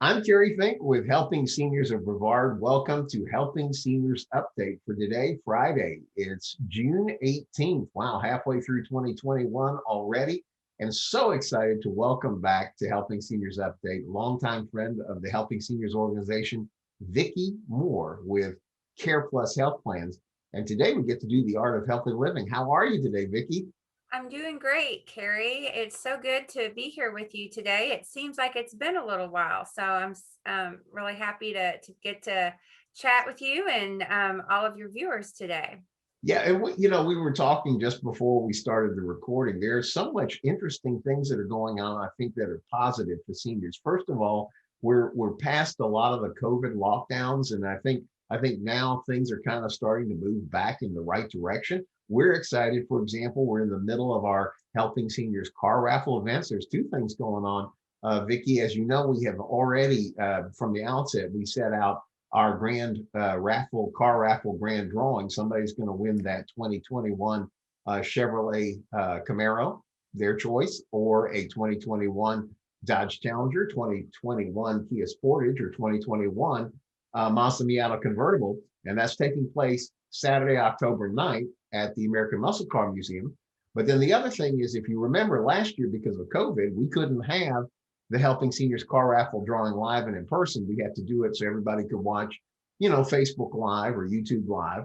I'm Kerry Fink with Helping Seniors of Brevard. Welcome to Helping Seniors Update for today, Friday. It's June 18th. Wow, halfway through 2021 already. And so excited to welcome back to Helping Seniors Update, longtime friend of the Helping Seniors organization, Vicki Moore with CarePlus Health Plans. And today we get to do the art of healthy living. How are you today, Vicki? I'm doing great, Carrie. It's so good to be here with you today. It seems like it's been a little while, so I'm really happy to get to chat with you and all of your viewers today. Yeah, and we were talking just before we started the recording. There's so much interesting things that are going on, I think, that are positive for seniors. First of all, we're past a lot of the COVID lockdowns, and I think now things are kind of starting to move back in the right direction. We're excited, for example, we're in the middle of our Helping Seniors car raffle events. There's two things going on. Vicki, as you know, we have already, from the outset, we set out our grand car raffle grand drawing. Somebody's going to win that 2021 Chevrolet Camaro, their choice, or a 2021 Dodge Challenger, 2021 Kia Sportage, or 2021 Mazda Miata convertible. And that's taking place Saturday, October 9th at the American Muscle Car Museum. But then the other thing is, if you remember last year, because of COVID, we couldn't have the Helping Seniors car raffle drawing live and in person. We had to do it so everybody could watch, Facebook Live or YouTube Live.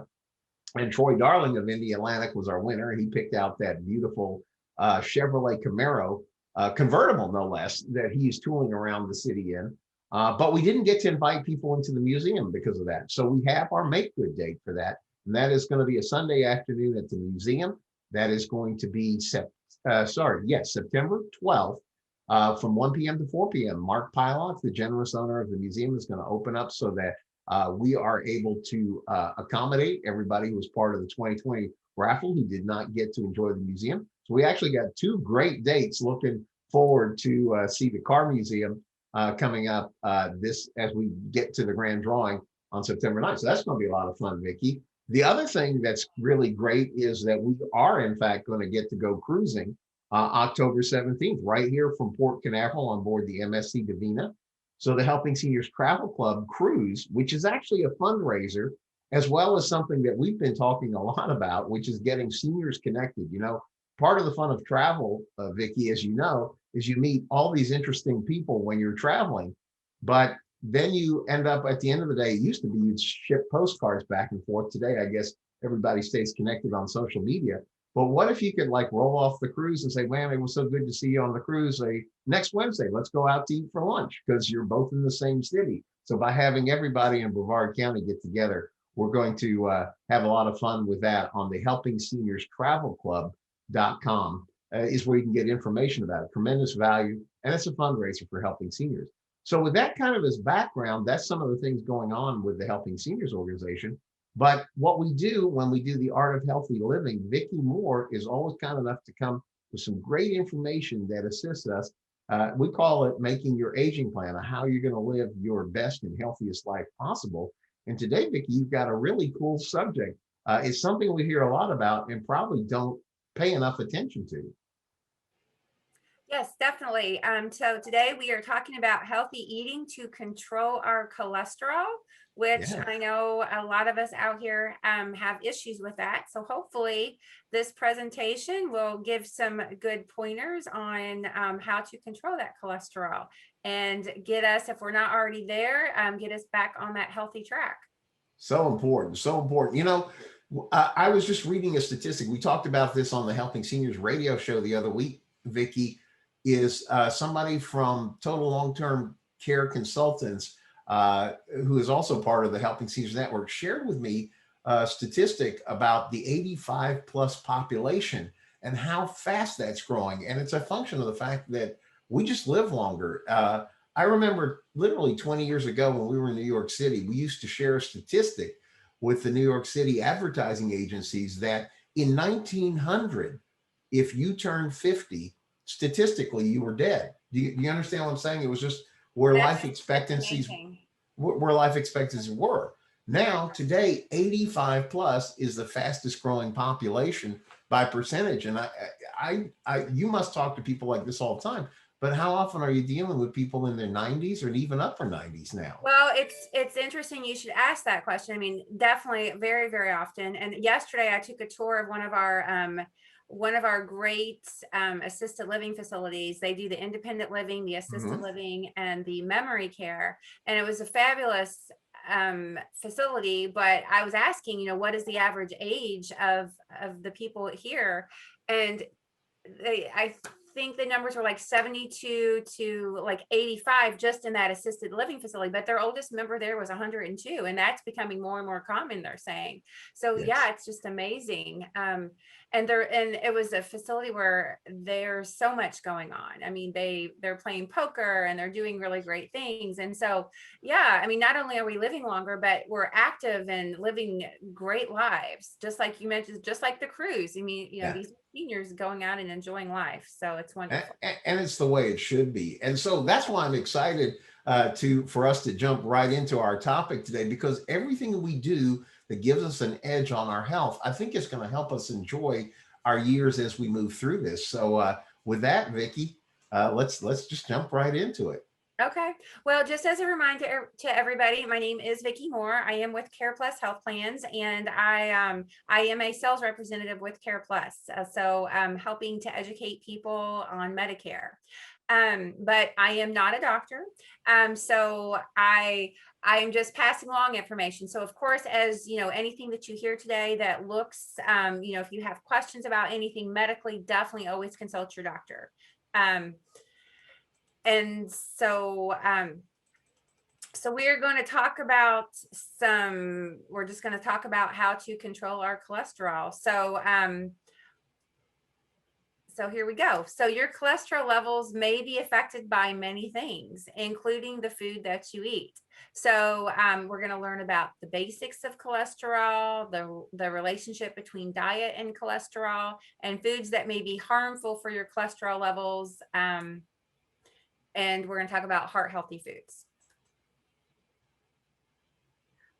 And Troy Darling of Indy Atlantic was our winner. He picked out that beautiful Chevrolet Camaro, convertible no less, that he's tooling around the city in. But we didn't get to invite people into the museum because of that. So we have our make good date for that. And that is going to be a Sunday afternoon at the museum. That is going to be September 12th. From 1 p.m. to 4 p.m. Mark Pylock, the generous owner of the museum, is going to open up so that we are able to accommodate everybody who was part of the 2020 raffle who did not get to enjoy the museum. So we actually got two great dates. Looking forward to see the car museum coming up this as we get to the grand drawing on September 9th. So that's going to be a lot of fun, Vicki. The other thing that's really great is that we are, in fact, going to get to go cruising October 17th, right here from Port Canaveral on board the MSC Divina. So the Helping Seniors Travel Club cruise, which is actually a fundraiser, as well as something that we've been talking a lot about, which is getting seniors connected. Part of the fun of travel, Vicki, as you know, is you meet all these interesting people when you're traveling, but then you end up at the end of the day, it used to be you'd ship postcards back and forth. Today, I guess everybody stays connected on social media. But what if you could roll off the cruise and say, man, it was so good to see you on the cruise. Next Wednesday, let's go out to eat for lunch because you're both in the same city. So by having everybody in Brevard County get together, we're going to have a lot of fun with that on the Helping Seniors Travel Club.com is where you can get information about it. Tremendous value. And it's a fundraiser for helping seniors. So with that kind of as background, that's some of the things going on with the Helping Seniors organization. But what we do when we do the art of healthy living, Vicki Moore is always kind enough to come with some great information that assists us. We call it making your aging plan, of how you're going to live your best and healthiest life possible. And today, Vicki, you've got a really cool subject. It's something we hear a lot about and probably don't pay enough attention to. Yes, definitely. So today we are talking about healthy eating to control our cholesterol, which Yeah. I know a lot of us out here have issues with that. So hopefully this presentation will give some good pointers on how to control that cholesterol and get us, if we're not already there, get us back on that healthy track. So important, so important. I was just reading a statistic. We talked about this on the Helping Seniors radio show the other week, Vicki, is somebody from Total Long-Term Care Consultants, who is also part of the Helping Seniors Network, shared with me a statistic about the 85 plus population and how fast that's growing. And it's a function of the fact that we just live longer. I remember literally 20 years ago when we were in New York City, we used to share a statistic with the New York City advertising agencies that in 1900, if you turned 50, statistically, you were dead. Do you understand what I'm saying? It was just where That's life expectancies amazing. where life expectancies were. Now, today, 85 plus is the fastest growing population by percentage. And you must talk to people like this all the time. But how often are you dealing with people in their 90s or even upper 90s now? Well, it's interesting you should ask that question. I mean, definitely very, very often. And yesterday I took a tour of one of our great assisted living facilities. They do the independent living, the assisted Mhm. living, and the memory care. And it was a fabulous facility. But I was asking, what is the average age of the people here? And I think the numbers were like 72 to like 85 just in that assisted living facility, but their oldest member there was 102, and that's becoming more and more common, they're saying. So Yes. yeah, it's just amazing. And it was a facility where there's so much going on. I mean, they're playing poker and they're doing really great things. And so yeah, I mean, not only are we living longer, but we're active and living great lives, just like you mentioned, just like the cruise. I mean, Yeah. these seniors going out and enjoying life. So it's wonderful. And it's the way it should be. And so that's why I'm excited to for us to jump right into our topic today, because everything that we do that gives us an edge on our health, I think is going to help us enjoy our years as we move through this. So with that, Vicki, let's just jump right into it. Okay. Well, just as a reminder to everybody, my name is Vicki Moore. I am with CarePlus Health Plans, and I am a sales representative with CarePlus. So helping to educate people on Medicare. But I am not a doctor. So I am just passing along information. So of course, as anything that you hear today that looks, if you have questions about anything medically, definitely always consult your doctor. Um, and so we're going to talk about we're just going to talk about how to control our cholesterol. So here we go. So your cholesterol levels may be affected by many things, including the food that you eat. So we're going to learn about the basics of cholesterol, the relationship between diet and cholesterol, and foods that may be harmful for your cholesterol levels. And we're going to talk about heart healthy foods.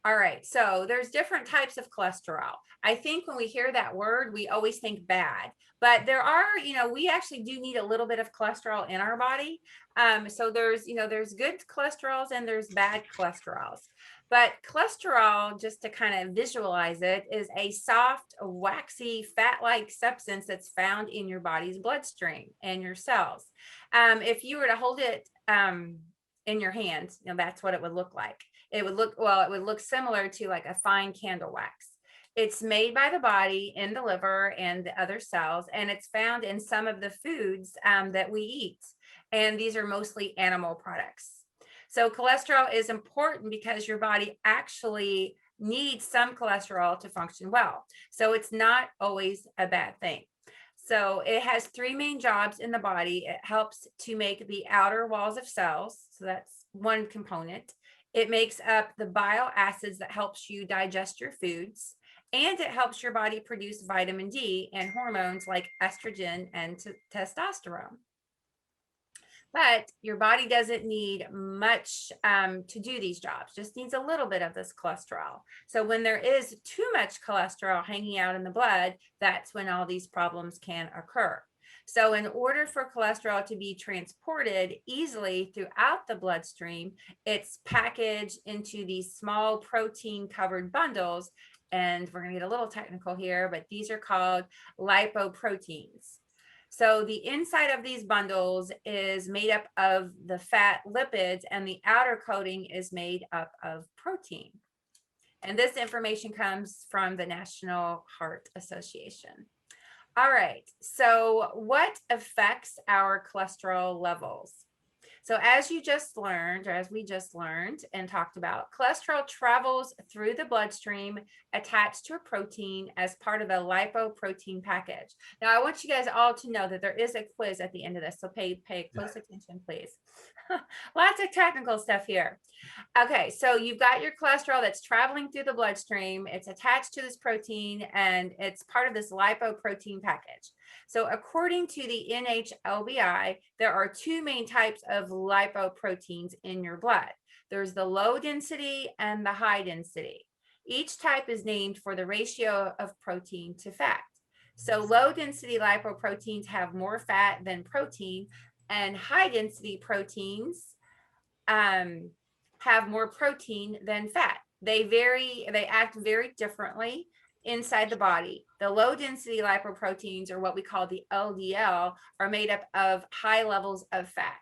All right, so there's different types of cholesterol. I think when we hear that word, we always think bad, but there are, we actually do need a little bit of cholesterol in our body. So there's good cholesterols and there's bad cholesterols. But cholesterol, just to kind of visualize it, is a soft, waxy, fat-like substance that's found in your body's bloodstream and your cells. If you were to hold it in your hands, that's what it would look like. It would look similar to like a fine candle wax. It's made by the body in the liver and the other cells, and it's found in some of the foods that we eat. And these are mostly animal products. So cholesterol is important because your body actually needs some cholesterol to function well. So it's not always a bad thing. So it has three main jobs in the body. It helps to make the outer walls of cells. So that's one component. It makes up the bile acids that helps you digest your foods, and it helps your body produce vitamin D and hormones like estrogen and testosterone. But your body doesn't need much to do these jobs, just needs a little bit of this cholesterol. So when there is too much cholesterol hanging out in the blood, that's when all these problems can occur. So in order for cholesterol to be transported easily throughout the bloodstream, it's packaged into these small protein covered bundles. And we're going to get a little technical here, but these are called lipoproteins. So the inside of these bundles is made up of the fat lipids, and the outer coating is made up of protein. And this information comes from the National Heart Association. All right, so what affects our cholesterol levels? So as you just learned, or as we just learned and talked about, cholesterol travels through the bloodstream attached to a protein as part of a lipoprotein package. Now, I want you guys all to know that there is a quiz at the end of this, so pay close attention, please. Lots of technical stuff here. Okay, so you've got your cholesterol that's traveling through the bloodstream. It's attached to this protein, and it's part of this lipoprotein package. So according to the NHLBI, there are two main types of lipoproteins in your blood. There's the low density and the high density. Each type is named for the ratio of protein to fat. So low density lipoproteins have more fat than protein, And high density proteins have more protein than fat. They act very differently inside the body. The low density lipoproteins, or what we call the LDL, are made up of high levels of fat.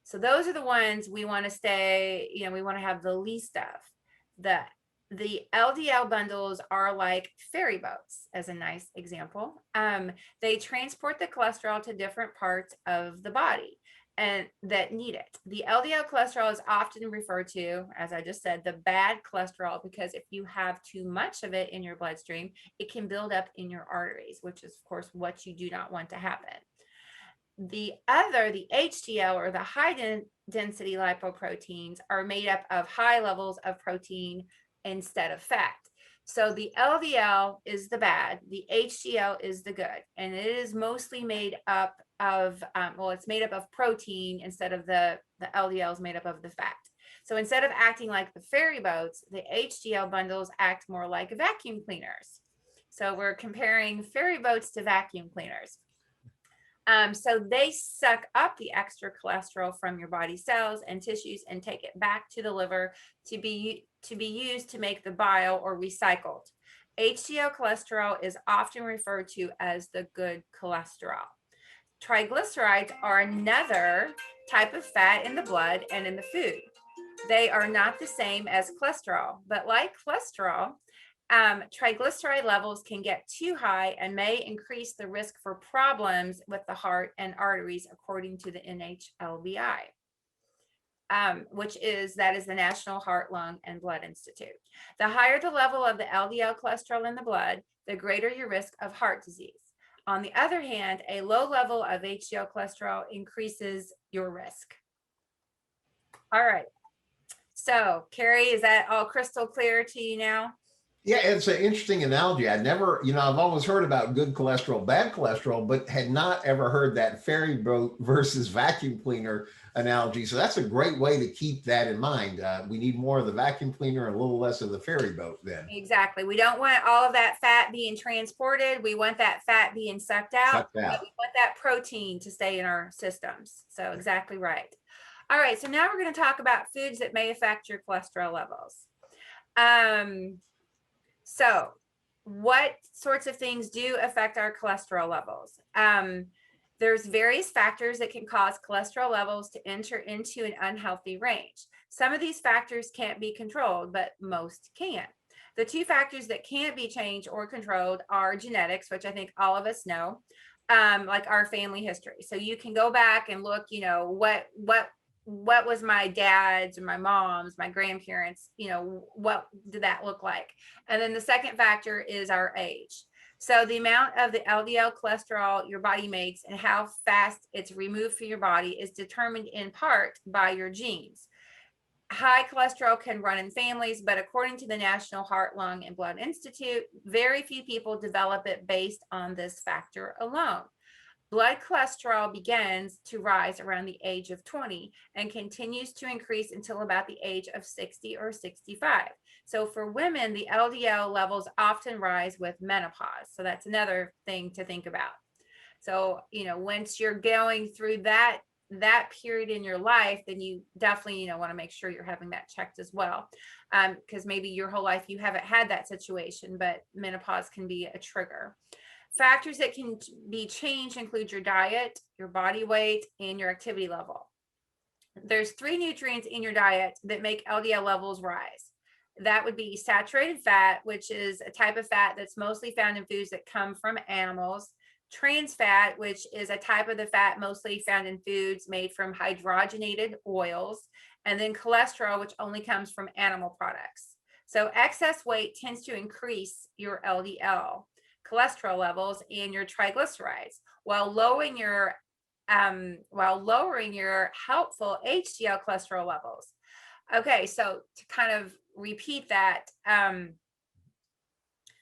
So those are the ones we want to stay, we want to have the least of. The LDL bundles are like ferry boats, as a nice example. They transport the cholesterol to different parts of the body and that need it. The LDL cholesterol is often referred to, as I just said, the bad cholesterol, because if you have too much of it in your bloodstream, it can build up in your arteries, which is, of course, what you do not want to happen. The HDL, or the high density lipoproteins, are made up of high levels of protein instead of fat. So the LDL is the bad, the HDL is the good, and it is mostly made up of, it's made up of protein instead of the LDL is made up of the fat. So instead of acting like the ferry boats, the HDL bundles act more like vacuum cleaners. So we're comparing ferry boats to vacuum cleaners. So they suck up the extra cholesterol from your body cells and tissues and take it back to the liver to be used to make the bile, or recycled. HDL cholesterol is often referred to as the good cholesterol. Triglycerides are another type of fat in the blood and in the food. They are not the same as cholesterol, but like cholesterol, triglyceride levels can get too high and may increase the risk for problems with the heart and arteries, according to the NHLBI, that is the National Heart, Lung, and Blood Institute. The higher the level of the LDL cholesterol in the blood, the greater your risk of heart disease. On the other hand, a low level of HDL cholesterol increases your risk. All right. So, Carrie, is that all crystal clear to you now? Yeah, it's an interesting analogy. I've always heard about good cholesterol, bad cholesterol, but had not ever heard that ferry boat versus vacuum cleaner analogy. So that's a great way to keep that in mind. We need more of the vacuum cleaner and a little less of the ferry boat then. Exactly. We don't want all of that fat being transported. We want that fat being sucked out. But we want that protein to stay in our systems. So exactly right. All right. So now we're going to talk about foods that may affect your cholesterol levels. So what sorts of things do affect our cholesterol levels? There's various factors that can cause cholesterol levels to enter into an unhealthy range. Some of these factors can't be controlled, but most can. The two factors that can't be changed or controlled are genetics, which I think all of us know, like our family history. So you can go back and look, what was my dad's or my mom's, my grandparents, what did that look like? And then the second factor is our age. So the amount of the LDL cholesterol your body makes and how fast it's removed from your body is determined in part by your genes. High cholesterol can run in families, but according to the National Heart, Lung, and Blood Institute, very few people develop it based on this factor alone. Blood cholesterol begins to rise around the age of 20 and continues to increase until about the age of 60 or 65. So for women, the LDL levels often rise with menopause. So that's another thing to think about. So, once you're going through that period in your life, then you definitely, want to make sure you're having that checked as well. Because maybe your whole life you haven't had that situation, but menopause can be a trigger. Factors that can be changed include your diet, your body weight, and your activity level. There's 3 nutrients in your diet that make LDL levels rise. That would be saturated fat, which is a type of fat that's mostly found in foods that come from animals. Trans fat, which is a type of the fat mostly found in foods made from hydrogenated oils. And then cholesterol, which only comes from animal products. So excess weight tends to increase your LDL cholesterol levels and your triglycerides, while lowering your helpful HDL cholesterol levels. Okay, so to kind of repeat that,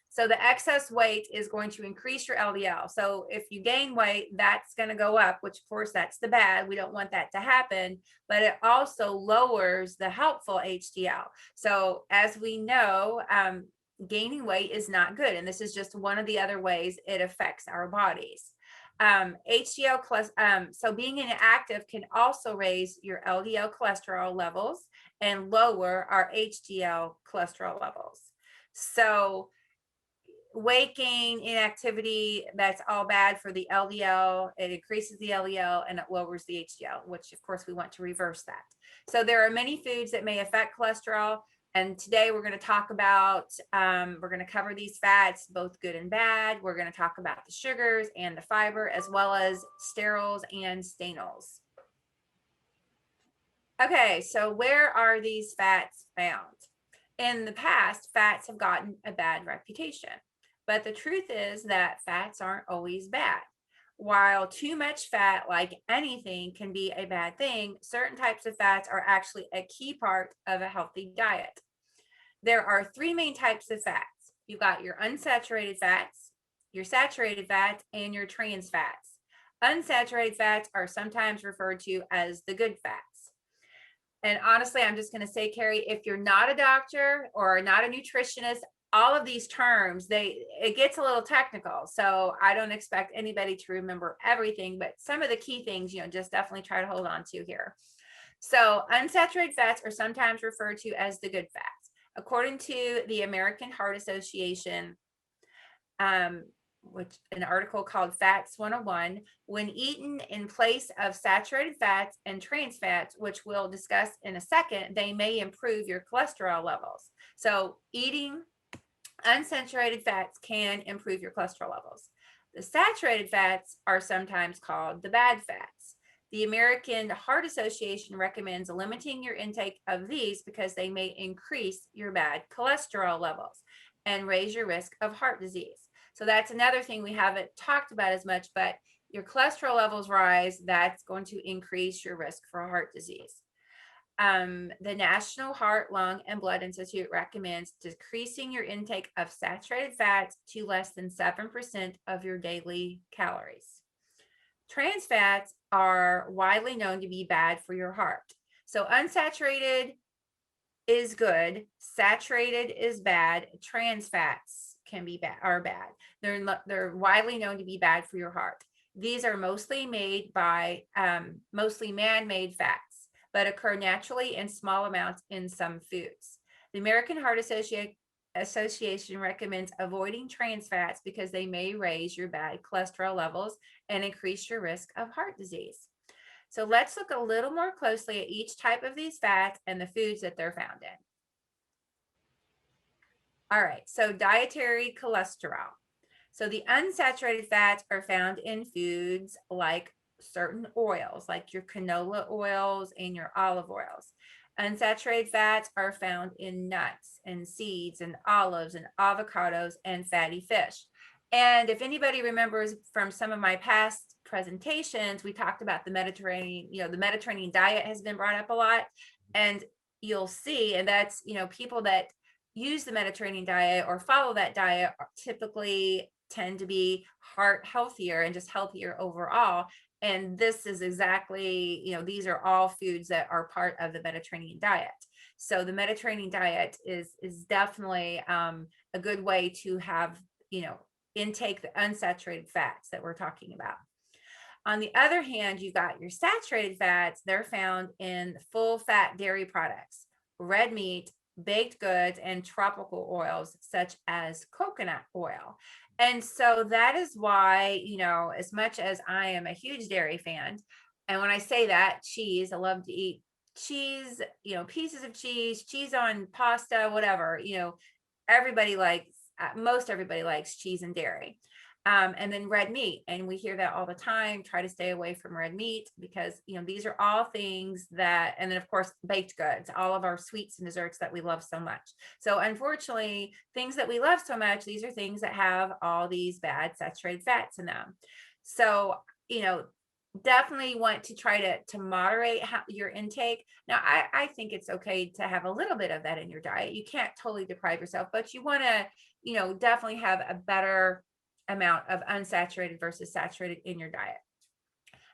so the excess weight is going to increase your LDL. So if you gain weight, that's going to go up, which of course that's the bad. We don't want that to happen, but it also lowers the helpful HDL. So as we know, gaining weight is not good. And this is just one of the other ways it affects our bodies. So being inactive can also raise your LDL cholesterol levels and lower our HDL cholesterol levels. So weight gain, inactivity, that's all bad for the LDL. It increases the LDL and it lowers the HDL, which of course we want to reverse that. So there are many foods that may affect cholesterol. And today we're going to talk about, we're going to cover these fats, both good and bad. We're going to talk about the sugars and the fiber, as well as sterols and stanols. Okay, so where are these fats found? In the past, fats have gotten a bad reputation, but the truth is that fats aren't always bad. While too much fat, like anything, can be a bad thing, certain types of fats are actually a key part of a healthy diet. There are three main types of fats. You've got your unsaturated fats, your saturated fats, and your trans fats. Unsaturated fats are sometimes referred to as the good fats. And honestly, I'm just going to say, Carrie, if you're not a doctor or not a nutritionist, all of these terms, it gets a little technical. So I don't expect anybody to remember everything, but some of the key things, just definitely try to hold on to here. So unsaturated fats are sometimes referred to as the good fats. According to the American Heart Association, which an article called Fats 101, when eaten in place of saturated fats and trans fats, which we'll discuss in a second, they may improve your cholesterol levels. So eating unsaturated fats can improve your cholesterol levels. The saturated fats are sometimes called the bad fats. The American Heart Association recommends limiting your intake of these because they may increase your bad cholesterol levels and raise your risk of heart disease. So that's another thing we haven't talked about as much, but your cholesterol levels rise, that's going to increase your risk for heart disease. The National Heart, Lung, and Blood Institute recommends decreasing your intake of saturated fats to less than 7% of your daily calories. Trans fats are widely known to be bad for your heart. So unsaturated is good, saturated is bad, trans fats are bad. They're widely known to be bad for your heart. These are mostly man-made fats, but occur naturally in small amounts in some foods. The American Heart Association recommends avoiding trans fats because they may raise your bad cholesterol levels and increase your risk of heart disease. So let's look a little more closely at each type of these fats and the foods that they're found in. All right, so dietary cholesterol. So the unsaturated fats are found in foods like certain oils, like your canola oils and your olive oils. Unsaturated fats are found in nuts and seeds and olives and avocados and fatty fish. And if anybody remembers from some of my past presentations, we talked about the Mediterranean, the Mediterranean diet has been brought up a lot. And you'll see, and that's, people that use the Mediterranean diet or follow that diet typically tend to be heart healthier and just healthier overall. And this is exactly, these are all foods that are part of the Mediterranean diet. So the Mediterranean diet is definitely a good way to have, intake the unsaturated fats that we're talking about. On the other hand, you've got your saturated fats. They're found in full fat dairy products, red meat, baked goods, and tropical oils such as coconut oil. And so that is why, as much as I am a huge dairy fan, and when I say that, cheese, I love to eat cheese, pieces of cheese on pasta, whatever, most everybody likes cheese and dairy. And then red meat. And we hear that all the time, try to stay away from red meat because, these are all things that, and then of course, baked goods, all of our sweets and desserts that we love so much. So unfortunately, things that we love so much, these are things that have all these bad saturated fats in them. So, definitely want to try to moderate your intake. Now, I think it's okay to have a little bit of that in your diet. You can't totally deprive yourself, but you want to, definitely have a better amount of unsaturated versus saturated in your diet.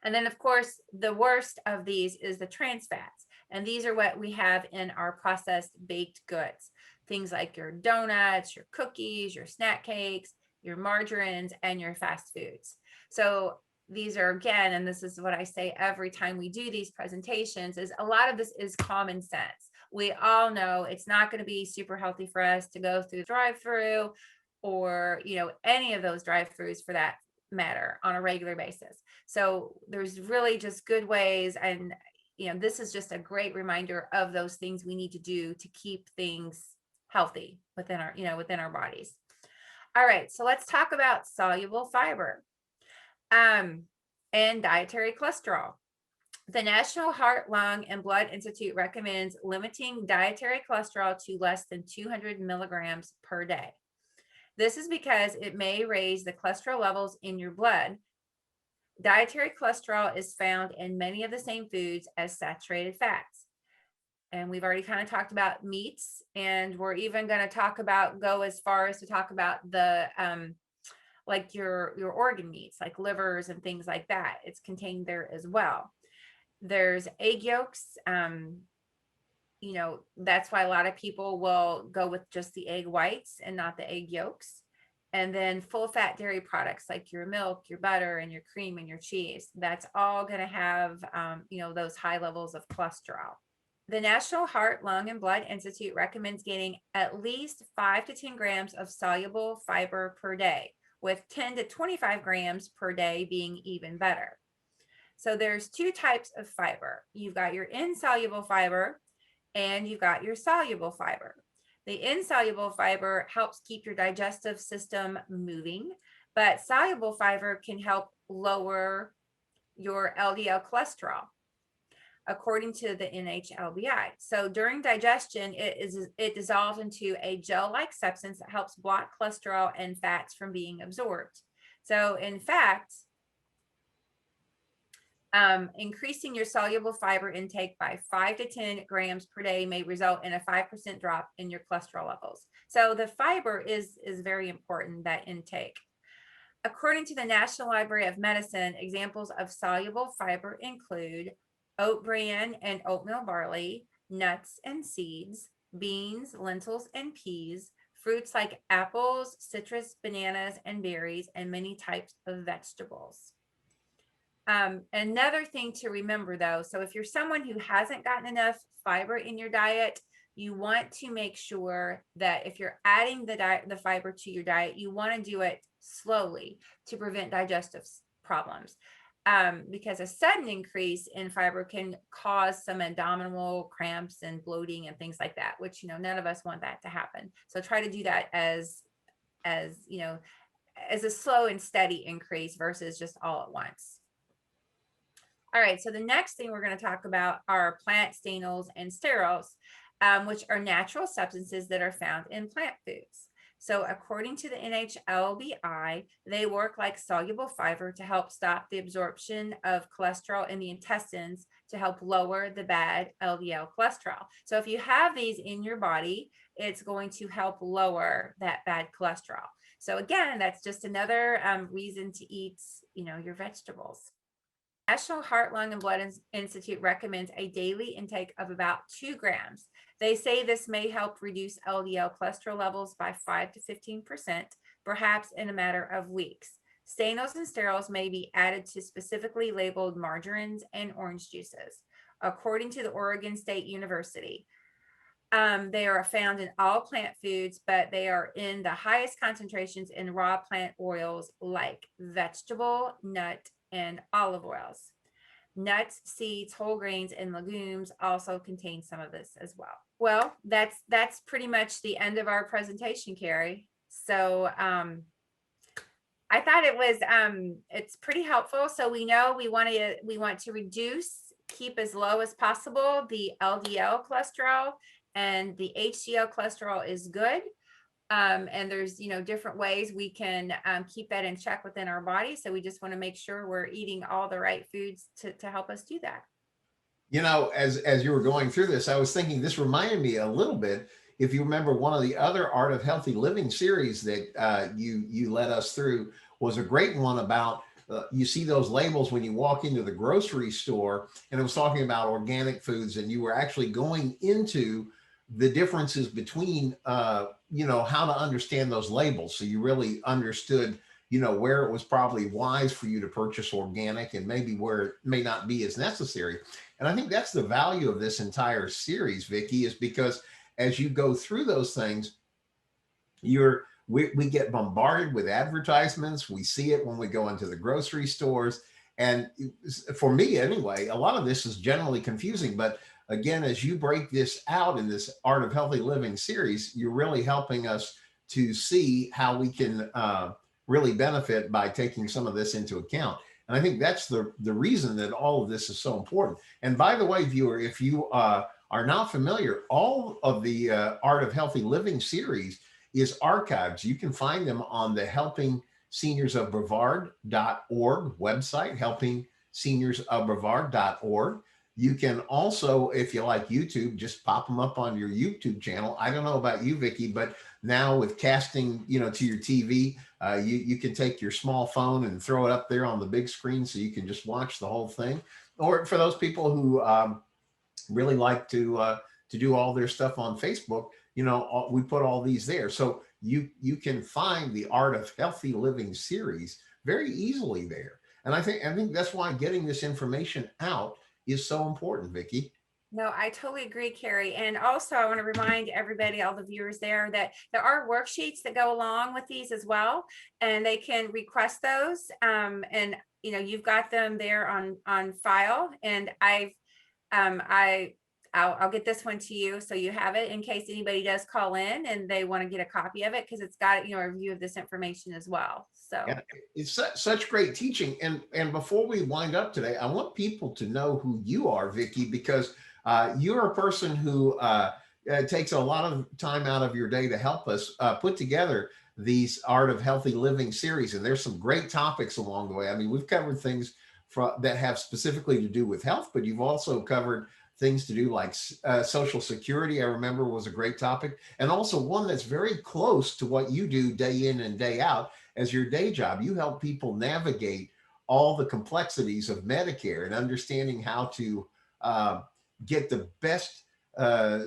And then of course, the worst of these is the trans fats. And these are what we have in our processed baked goods. Things like your donuts, your cookies, your snack cakes, your margarines, and your fast foods. So these are, again, and this is what I say every time we do these presentations, is a lot of this is common sense. We all know it's not going to be super healthy for us to go through the drive-through, or, you know, any of those drive-throughs for that matter, on a regular basis. So there's really just good ways, and, you know, this is just a great reminder of those things we need to do to keep things healthy within our, you know, within our bodies. All right, so let's talk about soluble fiber and dietary cholesterol. The National Heart, Lung, and Blood Institute recommends limiting dietary cholesterol to less than 200 milligrams per day. This is because it may raise the cholesterol levels in your blood. Dietary cholesterol is found in many of the same foods as saturated fats. And we've already kind of talked about meats, and we're even going to go as far as to talk about the like your organ meats, like livers and things like that. It's contained there as well. There's egg yolks. You know, that's why a lot of people will go with just the egg whites and not the egg yolks. And then full fat dairy products like your milk, your butter, and your cream and your cheese. That's all going to have, you know, those high levels of cholesterol. The National Heart, Lung, and Blood Institute recommends getting at least 5 to 10 grams of soluble fiber per day, with 10 to 25 grams per day being even better. So there's two types of fiber. You've got your insoluble fiber and you've got your soluble fiber. The insoluble fiber helps keep your digestive system moving, but soluble fiber can help lower your LDL cholesterol, according to the NHLBI. So during digestion, it dissolves into a gel-like substance that helps block cholesterol and fats from being absorbed. So in fact, increasing your soluble fiber intake by 5 to 10 grams per day may result in a 5% drop in your cholesterol levels. So the fiber is very important, that intake. According to the National Library of Medicine, examples of soluble fiber include oat bran and oatmeal barley, nuts and seeds, beans, lentils, and peas, fruits like apples, citrus, bananas, and berries, and many types of vegetables. Another thing to remember, though, so if you're someone who hasn't gotten enough fiber in your diet, you want to make sure that if you're adding the fiber to your diet, you want to do it slowly to prevent digestive problems. Because a sudden increase in fiber can cause some abdominal cramps and bloating and things like that, which, you know, none of us want that to happen. So try to do that as you know, as a slow and steady increase versus just all at once. All right, so the next thing we're going to talk about are plant stanols and sterols, which are natural substances that are found in plant foods. So according to the NHLBI, they work like soluble fiber to help stop the absorption of cholesterol in the intestines to help lower the bad LDL cholesterol. So if you have these in your body, it's going to help lower that bad cholesterol. So again, that's just another reason to eat, you know, your vegetables. National Heart, Lung, and Blood Institute recommends a daily intake of about 2 grams. They say this may help reduce LDL cholesterol levels by 5 to 15%, perhaps in a matter of weeks. Stanols and sterols may be added to specifically labeled margarines and orange juices. According to the Oregon State University, they are found in all plant foods, but they are in the highest concentrations in raw plant oils like vegetable, nut, and olive oils. Nuts, seeds, whole grains, and legumes also contain some of this as well. Well, that's pretty much the end of our presentation, Carrie. So I thought it was it's pretty helpful. So we know we want to keep as low as possible the LDL cholesterol, and the HDL cholesterol is good. And there's, you know, different ways we can keep that in check within our body. So we just want to make sure we're eating all the right foods to help us do that. You know, as you were going through this, I was thinking this reminded me a little bit, if you remember, one of the other Art of Healthy Living series that you led us through was a great one about you see those labels when you walk into the grocery store, and it was talking about organic foods, and you were actually going into the differences between you know, how to understand those labels, so you really understood, where it was probably wise for you to purchase organic and maybe where it may not be as necessary. And I think that's the value of this entire series, Vicky, is because as you go through those things, we get bombarded with advertisements. We see it when we go into the grocery stores. And for me, anyway, a lot of this is generally confusing. But again, as you break this out in this Art of Healthy Living series, you're really helping us to see how we can really benefit by taking some of this into account. And I think that's the reason that all of this is so important. And by the way, viewer, if you are not familiar, all of the Art of Healthy Living series is archived. You can find them on the Helping Seniors of Brevard.org website, helpingseniors.of You can also, if you like YouTube, just pop them up on your YouTube channel. I don't know about you, Vicky, but now with casting, to your TV, you can take your small phone and throw it up there on the big screen so you can just watch the whole thing. Or for those people who really like to do all their stuff on Facebook, we put all these there. So you can find the Art of Healthy Living series very easily there. And I think that's why getting this information out is so important, Vicky. No, I totally agree, Carrie. And also, I want to remind everybody, all the viewers there, that there are worksheets that go along with these as well, and they can request those. And you've got them there on file. And I'll get this one to you so you have it in case anybody does call in and they want to get a copy of it, because it's got a review of this information as well. So and it's such great teaching. And before we wind up today, I want people to know who you are, Vicky, because you're a person who takes a lot of time out of your day to help us put together these Art of Healthy Living series. And there's some great topics along the way. I mean, we've covered things that have specifically to do with health, but you've also covered things to do like Social Security, I remember, was a great topic. And also one that's very close to what you do day in and day out as your day job. You help people navigate all the complexities of Medicare and understanding how to get the best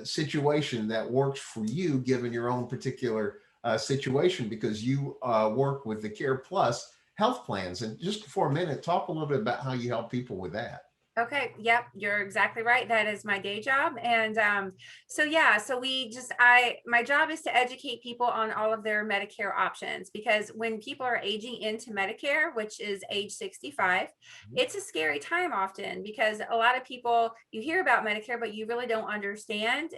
situation that works for you, given your own particular situation, because you work with the CarePlus health plans. And just for a minute, talk a little bit about how you help people with that. okay, yep, you're exactly right. That is my day job. And so my job is to educate people on all of their Medicare options, because when people are aging into Medicare, which is age 65, it's a scary time often, because a lot of people, you hear about Medicare, but you really don't understand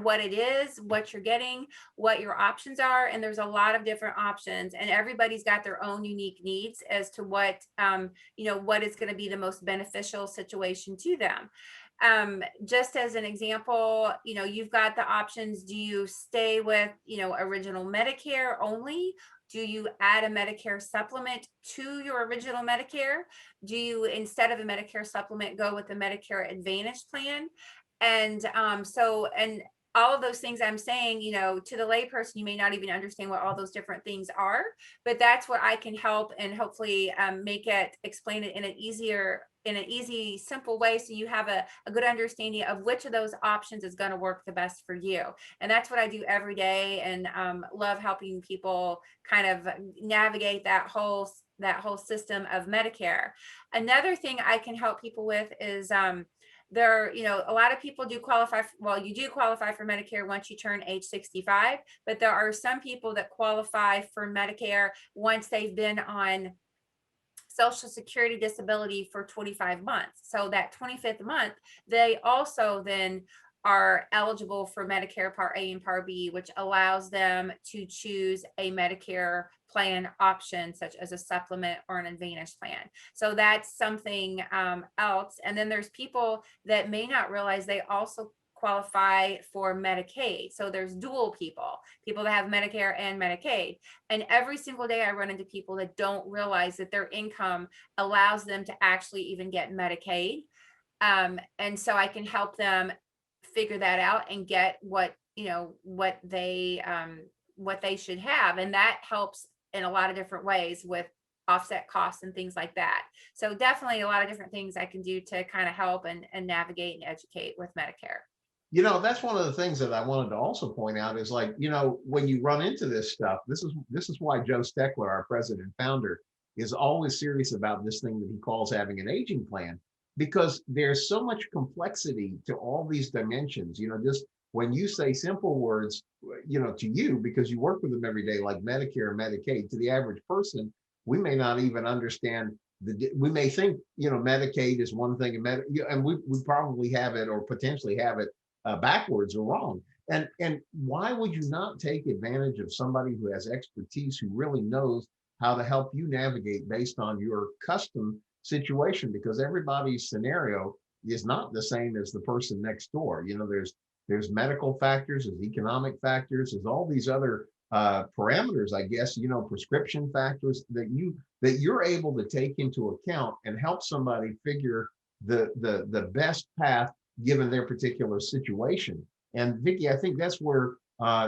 what it is, what you're getting, what your options are. And there's a lot of different options, and everybody's got their own unique needs as to what what is going to be the most beneficial situation to them. Just as an example, you've got the options. Do you stay with, original Medicare only? Do you add a Medicare supplement to your original Medicare? Do you, instead of a Medicare supplement, go with the Medicare Advantage plan? And all of those things I'm saying, to the layperson, you may not even understand what all those different things are, but that's what I can help and hopefully explain it in an easy, simple way, so you have a good understanding of which of those options is going to work the best for you. And that's what I do every day, and love helping people kind of navigate that whole system of Medicare. Another thing I can help people with is a lot of people do qualify. You do qualify for Medicare once you turn age 65, but there are some people that qualify for Medicare once they've been on Social Security disability for 25 months. So that 25th month, they also then are eligible for Medicare Part A and Part B, which allows them to choose a Medicare plan option, such as a supplement or an Advantage plan. So that's something else. And then there's people that may not realize they also qualify for Medicaid. So there's dual people that have Medicare and Medicaid. And every single day I run into people that don't realize that their income allows them to actually even get Medicaid. And so I can help them figure that out and get what they should have. And that helps in a lot of different ways with offset costs and things like that. So definitely a lot of different things I can do to kind of help and navigate and educate with Medicare. That's one of the things that I wanted to also point out is like, when you run into this stuff, this is why Joe Steckler, our president and founder, is always serious about this thing that he calls having an aging plan, because there's so much complexity to all these dimensions. Just when you say simple words, to you, because you work with them every day, like Medicare and Medicaid, to the average person, we may not even understand we may think, Medicaid is one thing and we probably have it or potentially have it backwards or wrong. And why would you not take advantage of somebody who has expertise, who really knows how to help you navigate based on your custom situation? Because everybody's scenario is not the same as the person next door. There's medical factors, there's economic factors, there's all these other parameters, I guess, prescription factors that you're able to take into account and help somebody figure the best path given their particular situation. And Vicki, I think that's where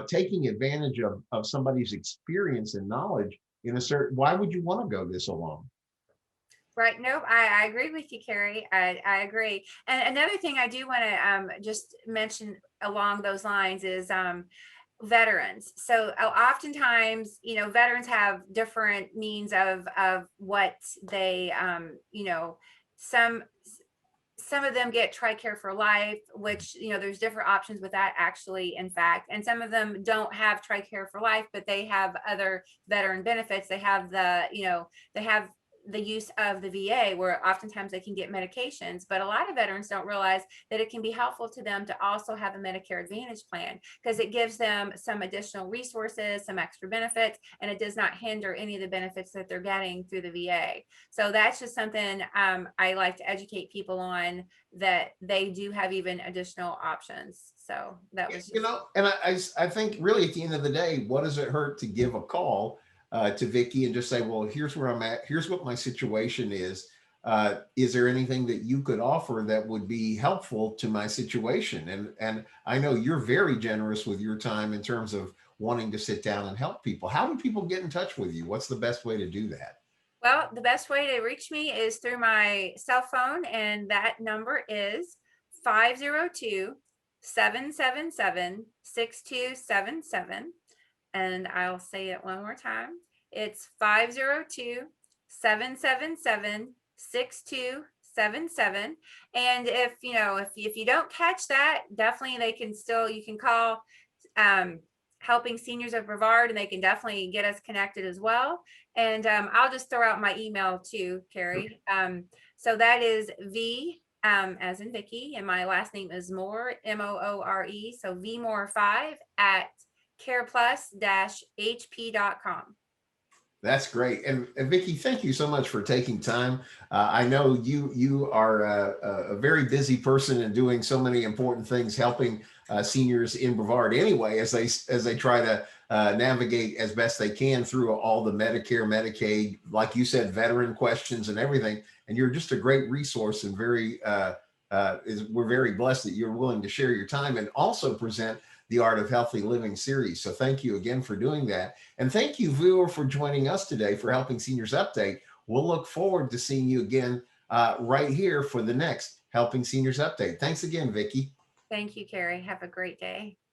taking advantage of somebody's experience and knowledge in a certain, why would you want to go this alone? Right. Nope. I agree with you, Carrie. I agree. And another thing I do want to just mention along those lines is veterans. So oftentimes, veterans have different means of what they, some some of them get TRICARE for life, which, there's different options with that actually, in fact. And some of them don't have TRICARE for life, but they have other veteran benefits. They have they have the use of the VA where oftentimes they can get medications, but a lot of veterans don't realize that it can be helpful to them to also have a Medicare Advantage plan because it gives them some additional resources, some extra benefits, and it does not hinder any of the benefits that they're getting through the VA. So that's just something I like to educate people on, that they do have even additional options. So that was just, And I think really at the end of the day, what does it hurt to give a call to Vicky and just say, well, here's where I'm at. Here's what my situation is. Is there anything that you could offer that would be helpful to my situation? And I know you're very generous with your time in terms of wanting to sit down and help people. How do people get in touch with you? What's the best way to do that? well, the best way to reach me is through my cell phone, and that number is 502 777 6277. And I'll say it one more time. It's 502 777 6277. And if you don't catch that, definitely you can call um, Helping Seniors of Brevard, and they can definitely get us connected as well. And I'll just throw out my email too, Carrie. So that is V as in Vicky, and my last name is Moore, Moore. So vmore5 at careplus-hp.com. That's great. And Vicky, thank you so much for taking time. I know you are a very busy person and doing so many important things, helping seniors in Brevard anyway, as they try to navigate as best they can through all the Medicare, Medicaid, like you said, veteran questions and everything. And you're just a great resource and we're very blessed that you're willing to share your time and also present the Art of Healthy Living series. So thank you again for doing that. And thank you, viewer, for joining us today for Helping Seniors Update. We'll look forward to seeing you again right here for the next Helping Seniors Update. Thanks again, Vicki. Thank you, Carrie. Have a great day.